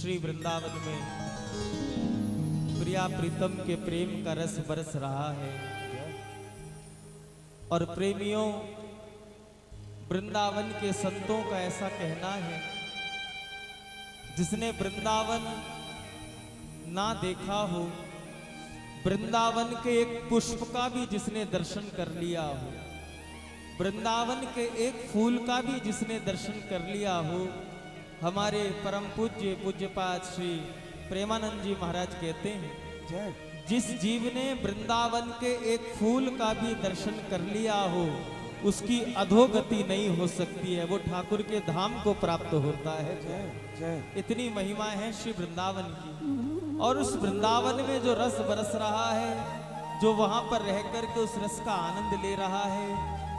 श्री वृंदावन में प्रिया प्रीतम के प्रेम का रस बरस रहा है। और प्रेमियों, वृंदावन के संतों का ऐसा कहना है, जिसने वृंदावन ना देखा हो, वृंदावन के एक पुष्प का भी जिसने दर्शन कर लिया हो, वृंदावन के एक फूल का भी जिसने दर्शन कर लिया हो, हमारे परम पूज्य पूज्यपाद श्री प्रेमानंद जी महाराज कहते हैं, जिस जीव ने वृंदावन के एक फूल का भी दर्शन कर लिया हो, उसकी अधोगति नहीं हो सकती है, वो ठाकुर के धाम को प्राप्त होता है। इतनी महिमा है श्री वृंदावन की। और उस वृंदावन में जो रस बरस रहा है, जो वहां पर रह करके उस रस का आनंद ले रहा है,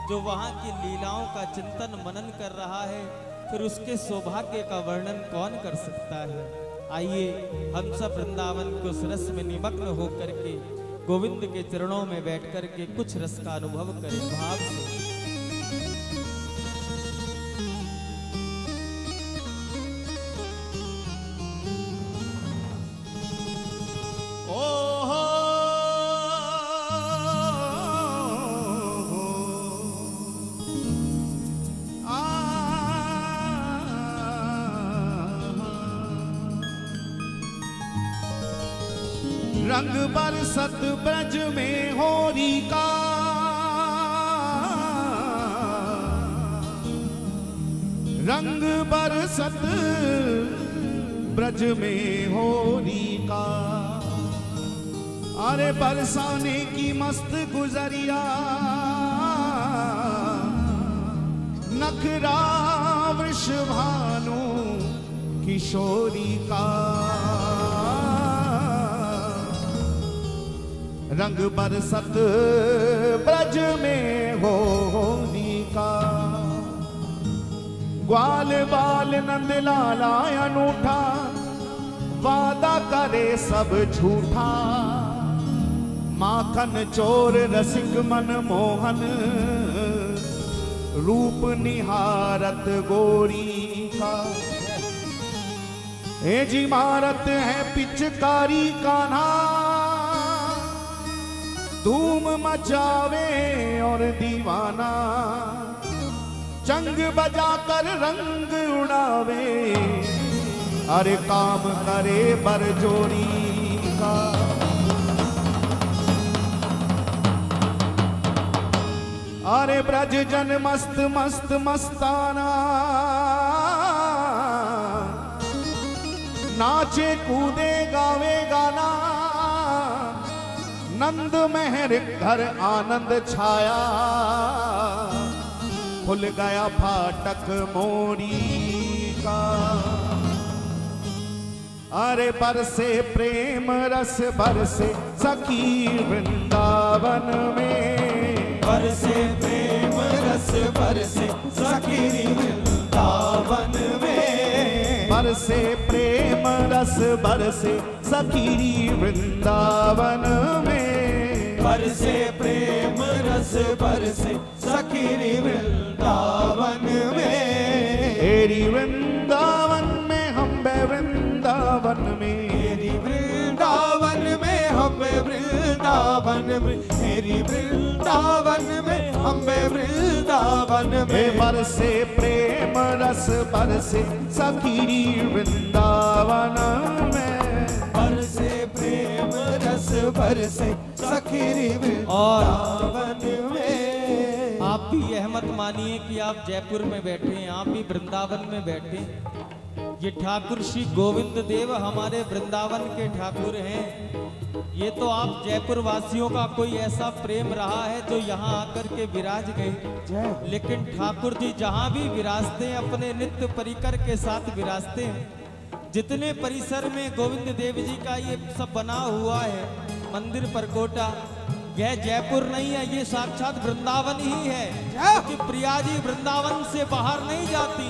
जो वहां की लीलाओं का चिंतन मनन कर रहा है, फिर उसके सौभाग्य का वर्णन कौन कर सकता है। आइए हम सब वृंदावन के उस रस में निमग्न होकर के गोविंद के चरणों में बैठ करके कुछ रस का अनुभव करें भाव से। रंग बरसत ब्रज में होरी का, रंग बरसत ब्रज में होरी का, अरे बरसाने की मस्त गुजरिया, नखरा वृषभानु किशोरी का, रंग बरसत ब्रज में होली का, ग्वाल बाल नंद लाला अनूठा, वादा करे सब झूठा, माखन चोर रसिक मन मोहन, रूप निहारत गोरी का, ए जी मारत है पिचकारी कान्हा, धूम मचावे और दीवाना, चंग बजाकर रंग उड़ावे, अरे काम करे बरजोरी का, अरे ब्रज जन मस्त मस्त मस्ताना, नाचे कूदे गावे गाना, नंद महर घर आनंद छाया, खुल गया फाटक मोरी का, अरे बरसे प्रेम रस बरसे सखी वृंदावन में, बरसे प्रेम रस बरसे सखी वृंदावन में, बरसे प्रेम रस बरसे सखी वृंदावन में, बरसे प्रेम रस बरसे सखी वृंदावन में, एरी वृंदावन में हम बे वृंदावन में, मेरी वृंदावन में हम वृंदावन में, मेरी वृंदावन में हम वृंदावन में, बरसे प्रेम रस बरसे सखी वृंदावन में, बरसे प्रेम रस बरसे सखी वृंदावन में। आप भी यह मत मानिए कि आप जयपुर में बैठे हैं, आप भी वृंदावन में बैठे। ये ठाकुर श्री गोविंद देव हमारे वृंदावन के ठाकुर हैं। ये तो आप जयपुर वासियों का कोई ऐसा प्रेम रहा है जो यहाँ आकर के विराज गए, लेकिन ठाकुर जी जहाँ भी विराजते हैं अपने नित्य परिकर के साथ विराजते हैं। जितने परिसर में गोविंद देव जी का ये सब बना हुआ है मंदिर परकोटा, यह जयपुर नहीं है, ये साक्षात वृंदावन ही है, क्योंकि प्रिया जी वृंदावन से बाहर नहीं जाती।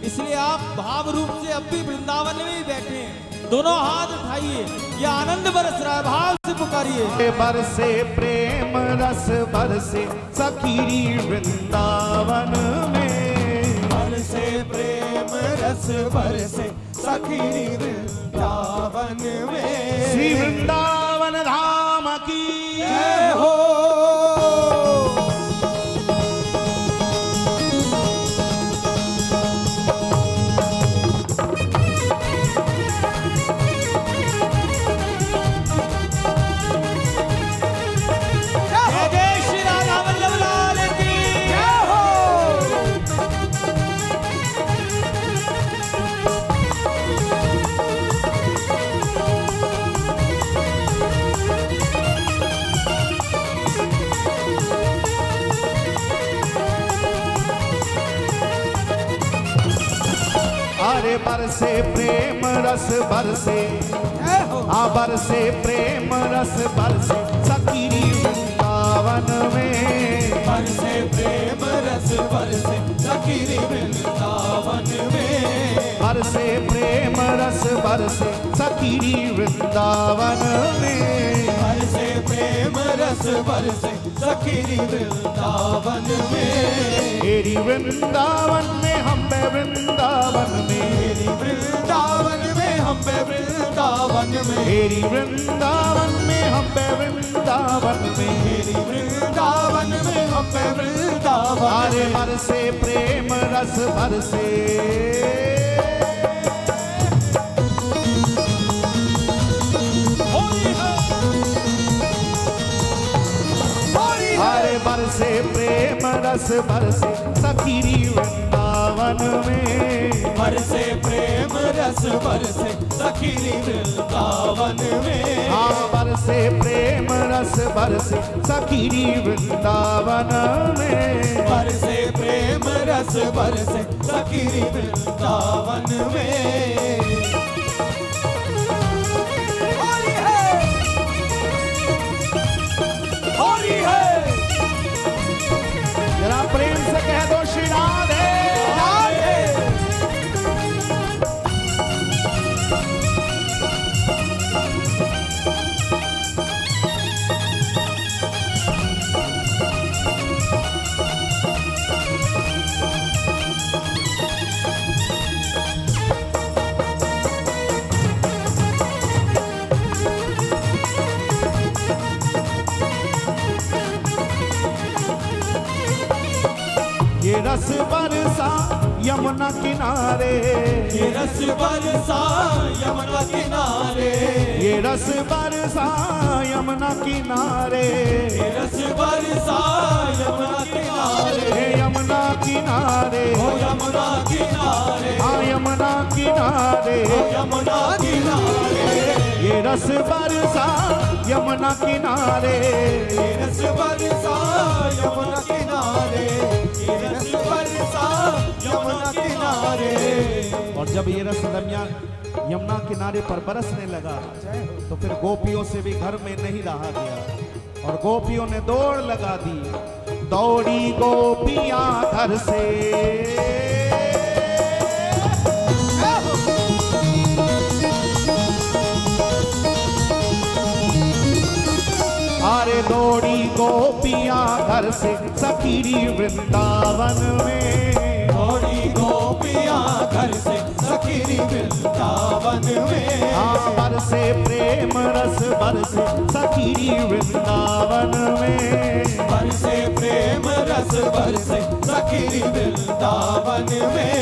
इसलिए आप भाव रूप से अब भी वृंदावन में ही बैठे हैं। दोनों हाथ उठाइए, ये आनंद बरस रहा है, भाव से पुकारिए। बरसे प्रेम रस बरसे सखी वृंदावन में, बरसे प्रेम रस बरसे सखी वृंदावन में। श्री वृंदावन धाम की जय हो। अरे बरसे प्रेम रस बरसे, बरसे प्रेम रस बरसे सखी वृंदावन में। बरसे प्रेम रस बरसे सखी वृंदावन में। बरसे प्रेम रस बरसे सखी वृंदावन में। बरसे प्रेम रस बरसे सखी वृंदावन में। मेरी वृंदावन में हम वृंदावन में। मेरी वृंदावन में हम वृंदावन में। मेरी वृंदावन में हम वृंदावन में। मेरी वृंदावन में हम वृंदावन। अरे बरसे प्रेम रस बरसे, अरे बरसे प्रेम रस बरसे सखी वृंदावन में। बरसे प्रेम रस बरसे सखी वृंदावन में। हाँ बरसे प्रेम रस बरसे सखी वृंदावन में। बरसे प्रेम रस बरसे सखी वृंदावन में। होली है, होली है। जरा प्रेम से कह दो श्री राधे। ये रस बरसा यमुना किनारे। ये रस बरसा यमुना किनारे। ये रस बरसा यमुना किनारे। ये रस बरसा यमुना किनारे। हे यमुना किनारे, ओ यमुना किनारे। हाँ यमुना किनारे। ओ यमुना किनारे। ये रस बरसा यमुना किनारे। ये रस बरसा यमुना किनारे। ये रस बरसा यमुना किनारे। और जब ये रस यमुना किनारे पर बरसने लगा तो फिर गोपियों से भी घर में नहीं रहा गया और गोपियों ने दौड़ लगा दी। दौड़ी गोपियां घर से, अरे दौड़ी गोपियां घर से सखी वृंदावन में। दौड़ी गोपियां घर से सखी वृंदावन में। हाँ बरसे प्रेम रस बरसे सखी वृंदावन में। बरसे प्रेम रस बरसे सखी वृंदावन में।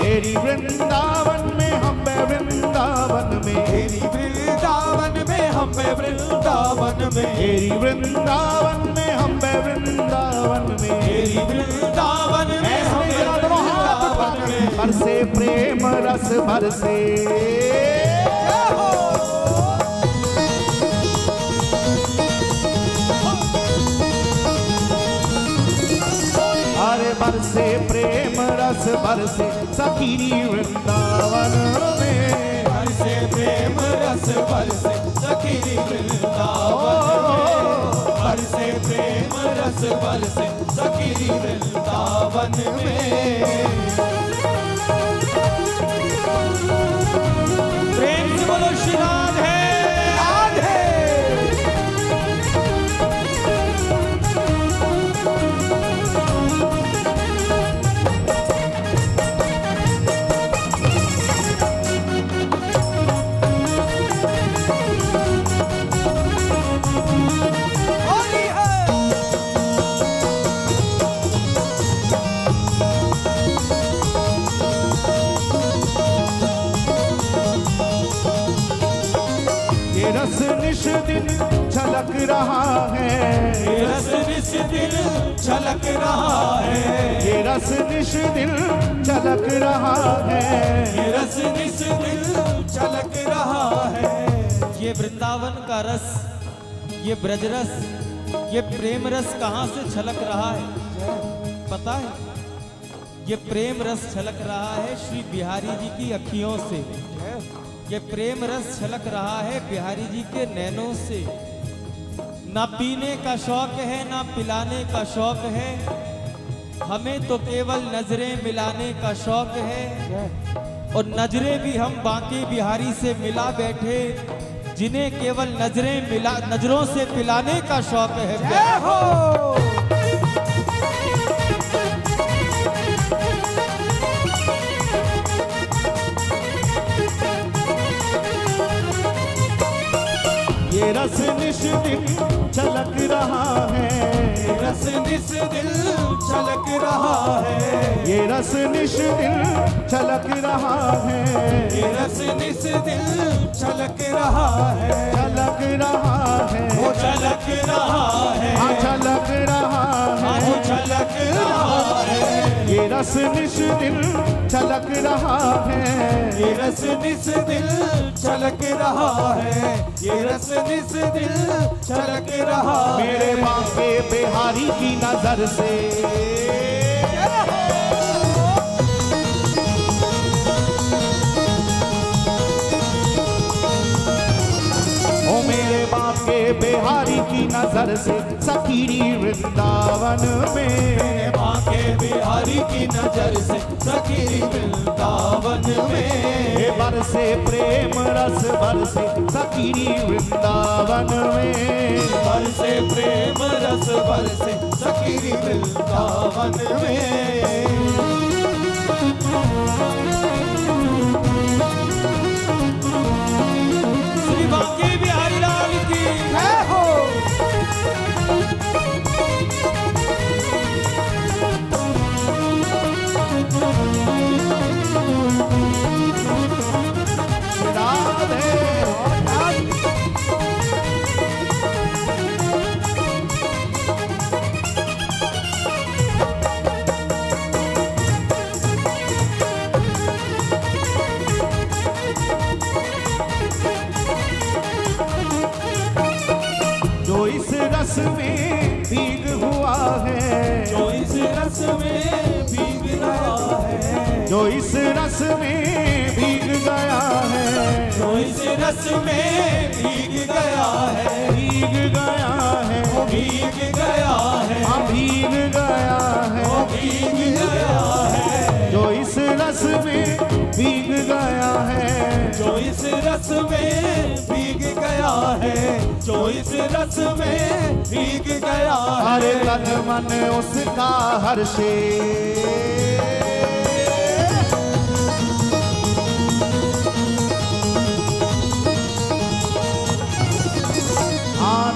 मेरी वृंदावन में हम वृंदावन में। मेरी वृंदावन में हम वृंदावन में। मेरी वृंदावन में हम वृंदावन में। मेरी वृंदावन में हम वृंदावन में। बरसे प्रेम रस बरसे, अरे बरसे प्रेम रस बरसे सखी वृंदावन में। बरसे प्रेम रस बरसे सखी वृंदावन में। बरसे प्रेम रस बरसे सखी वृंदावन में। प्रेम से बोलो श्री राधे राधे। रस निश दिन छलक रहा है, ये रस निश दिन छलक रहा है, ये रस निश दिन छलक रहा है, ये रस निश दिन छलक रहा है। ये वृंदावन का रस, ये ब्रज रस, ये प्रेम रस कहाँ से छलक रहा है पता है? ये प्रेम रस छलक रहा है श्री बिहारी जी की अखियों से। ये प्रेम रस छलक रहा है बिहारी जी के नैनों से। ना पीने का शौक है ना पिलाने का शौक है, हमें तो केवल नजरें मिलाने का शौक है। और नजरें भी हम बांके बिहारी से मिला बैठे, जिन्हें केवल नजरों से पिलाने का शौक है। जय हो। ये रस निश दिन छलक रहा है, ये रस निश दिन छलक रहा है, ये रस निश दिन छलक रहा है, ये रस निश दिन छलक रहा है, छलक रहा है, वो छलक रहा है, हाँ छलक रहा वो है, छलक रहा है, ये रस निश दिन छलक रहा है, ये रस निश दिल छलक रहा है, ये रस निश दिल छलक रहा है। मेरे बांके बिहारी की नजर से ओ मेरे बांके बिहारी की नजर से सकीरी वृंदावन में, बांके बिहारी की नजर से सखी वृंदावन में, ये बरसे प्रेम रस बरसे सकीरी वृंदावन में, बरसे प्रेम रस बरसे सखी वृंदावन में। श्री बांके बिहारी लाल की जय हो। जो इस रस में भीग हुआ है, जो इस रस में भीग रहा है, जो इस रस में भीग गया है, जो इस रस में भीग गया है, भीग गया है, वो भीग गया है, हाँ भीग गया है, वो भीग गया है, जो इस रस में भीग गया है, जो इस रस में भीग गया है, जो इस रस में भीग गया हरे है। तन मन उसका हर्षे,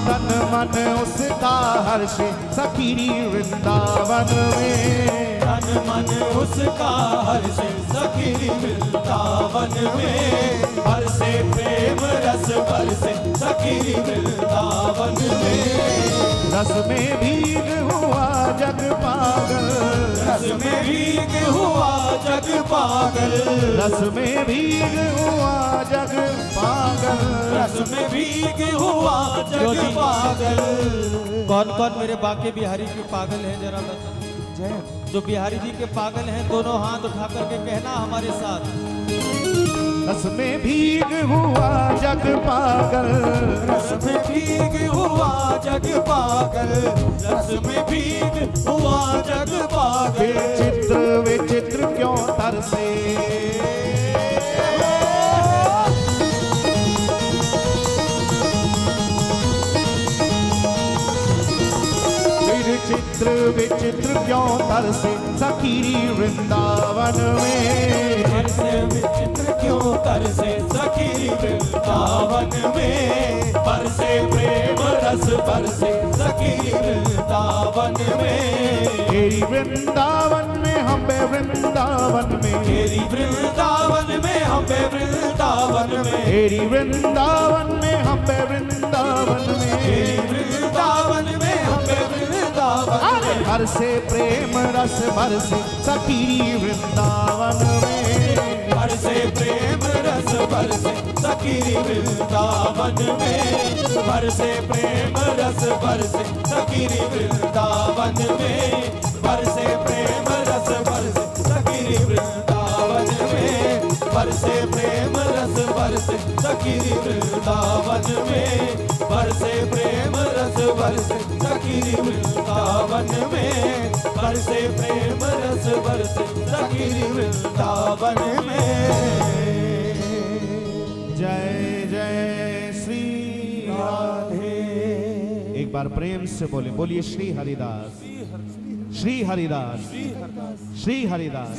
तन मन उसका हर्षे सकीरी वृंदावन में, तन मन उसका हर्ष सखी वृंदावन में, बरसे प्रेम रस बरसे सखी वृंदावन में, रस में भीग हुआ जग पागल, रस में भीग हुआ जग पागल, रस में भीग हुआ जग पागल, रस में भीग हुआ जग पागल। कौन कौन मेरे बांके बिहारी के पागल हैं जरा बता। जो बिहारी जी के पागल हैं दोनों हाथ उठा करके कहना हमारे साथ। रस में भीग हुआ जग पागल, रस में भीग हुआ जग पागल, रस में भीग हुआ जग पागल। विचित्र विचित्र क्यों तरसे, विचित्र विचित्र क्यों तरसे सखीरी वृंदावन में, तरसे विचित्र क्यों तरसे सखी वृंदावन में, बरसे प्रेम रस बरसे सखी वृंदावन में, तेरी वृंदावन में हम्बे वृंदावन में, तेरी वृंदावन में हम्बे वृंदावन में, तेरी वृंदावन में हम्बे वृंदावन में, तेरी वृंदावन में हम्बे वृंदावन में, बरसे प्रेम रस बरसे सखी वृंदावन में, बरसे प्रेम रस बरसे सखी वृंदावन में, बरसे प्रेम रस बरसे सखी वृंदावन में, बरसे प्रेम रस बरसे सखी वृंदावन में, बरसे प्रेम रस बरसे सखी वृंदावन में, बरसे प्रेम रस बरसे सखी वृंदावन में, बरसे प्रेम रस बरसे सखी वृंदावन में। जय जय श्री राधे। एक बार प्रेम से बोले, बोलिए श्री हरिदास, श्री हरिदास, श्री हरिदास।